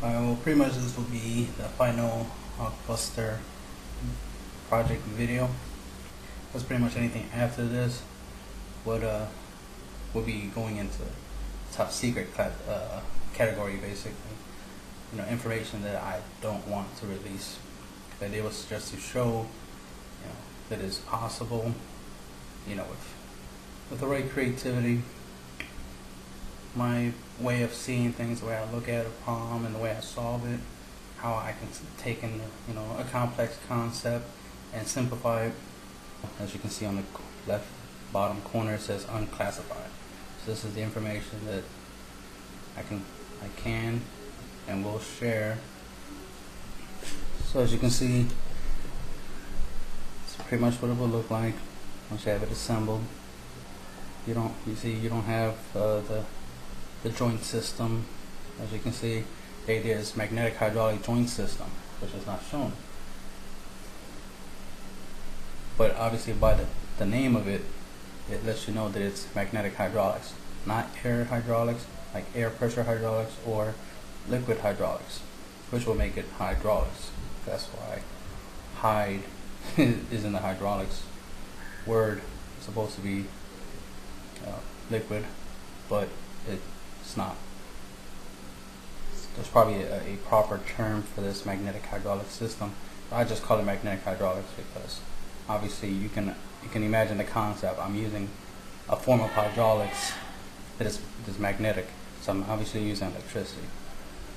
Well, pretty much this will be the final Blockbuster project video. That's pretty much anything after this would will be going into top secret category, basically. You know, information that I don't want to release. But it was just to show, you know, that it's possible. You know, with the right creativity, my way of seeing things, the way I look at a problem and the way I solve it, how I can take in, you know, a complex concept and simplify it. As you can see on the left bottom corner, it says unclassified. So this is the information that I can and will share. So as you can see, it's pretty much what it will look like once you have it assembled. You don't have the joint system. As you can see, it is magnetic hydraulic joint system, which is not shown. But obviously by the name of it, it lets you know that it's magnetic hydraulics, not air hydraulics, like air pressure hydraulics or liquid hydraulics, which will make it hydraulics. That's why hyd is in the hydraulics word. It's supposed to be liquid, but it's not. There's probably a proper term for this magnetic hydraulic system. I just call it magnetic hydraulics because obviously you can imagine the concept. I'm using a form of hydraulics that is magnetic, so I'm obviously using electricity.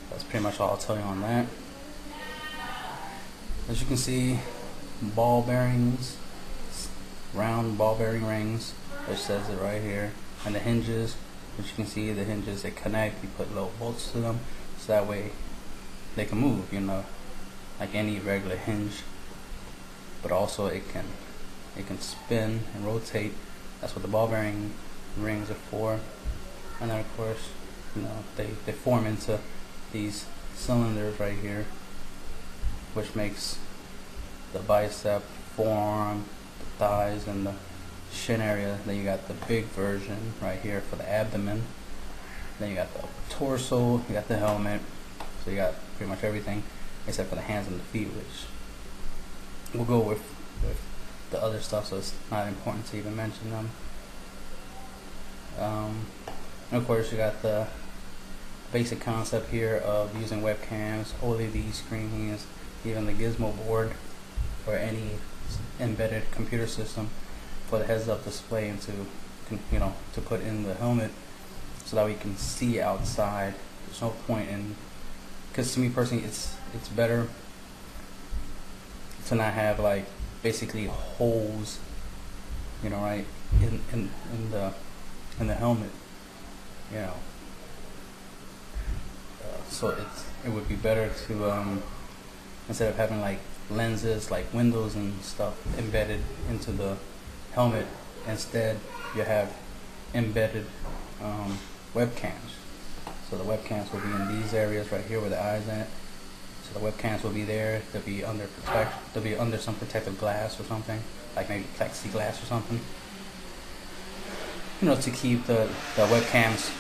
That's pretty much all I'll tell you on that. As you can see, ball bearings, round ball bearing rings, which says it right here, and the hinges, which you can see the hinges that connect. You put little bolts to them, so that way they can move, you know, like any regular hinge. But also it can spin and rotate. That's what the ball bearing rings are for. And then of course, you know, they form into these cylinders right here, which makes the bicep, forearm, the thighs, and the shin area. Then you got the big version right here for the abdomen. Then you got the torso, you got the helmet. So you got pretty much everything except for the hands and the feet, which we'll go with the other stuff, so it's not important to even mention them. And of course you got the basic concept here of using webcams, OLED screens, even the gizmo board or any embedded computer system for the heads-up display and to put in the helmet so that we can see outside. There's no point in, because to me personally, it's better to not have like basically holes, you know, right in the helmet, you know. So it would be better to instead of having like lenses like windows and stuff embedded into the helmet, instead you have embedded webcams. So the webcams will be in these areas right here where the eyes at. So the webcams will be there. They'll be under some protective glass or something, like maybe plexiglass or something, you know, to keep the webcams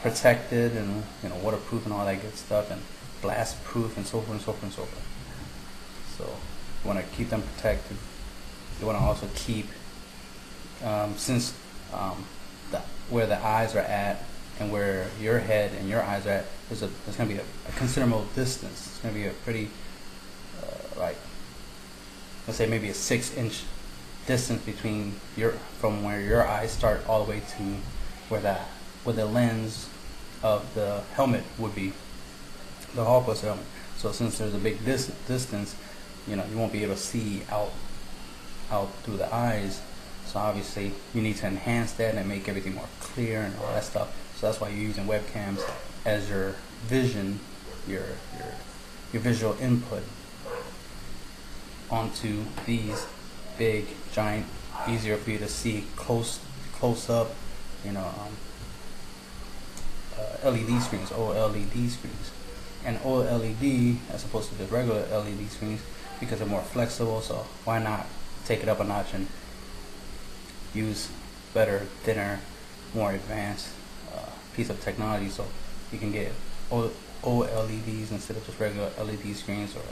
protected and, you know, waterproof and all that good stuff, and blast proof and so forth and so forth and so forth. So you want to keep them protected. You want to also keep, since where the eyes are at and where your head and your eyes are at, there's going to be a considerable distance. It's going to be a pretty, like, let's say maybe a 6-inch distance between from where your eyes start all the way to where the lens of the helmet would be, the Unclassified helmet. So since there's a big distance, you know, you won't be able to see out through the eyes. So obviously you need to enhance that and make everything more clear and all that stuff. So that's why you're using webcams as your vision, your visual input onto these big, giant, easier for you to see close up, you know, LED screens, OLED screens. And OLED as opposed to the regular LED screens, because they're more flexible. So why not take it up a notch and use better, thinner, more advanced piece of technology, so you can get OLEDs instead of just regular LED screens or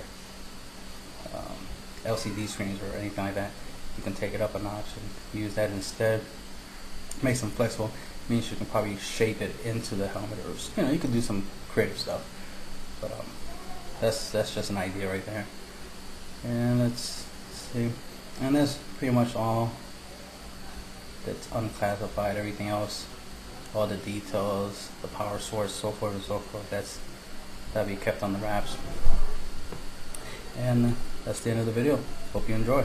LCD screens or anything like that. You can take it up a notch and use that instead. Makes them flexible. Means you can probably shape it into the helmet, or you can do some creative stuff. But that's just an idea right there. And let's see. And that's pretty much all that's unclassified. Everything else, all the details, the power source, so forth and so forth, that'll be kept on the wraps. And that's the end of the video. Hope you enjoy.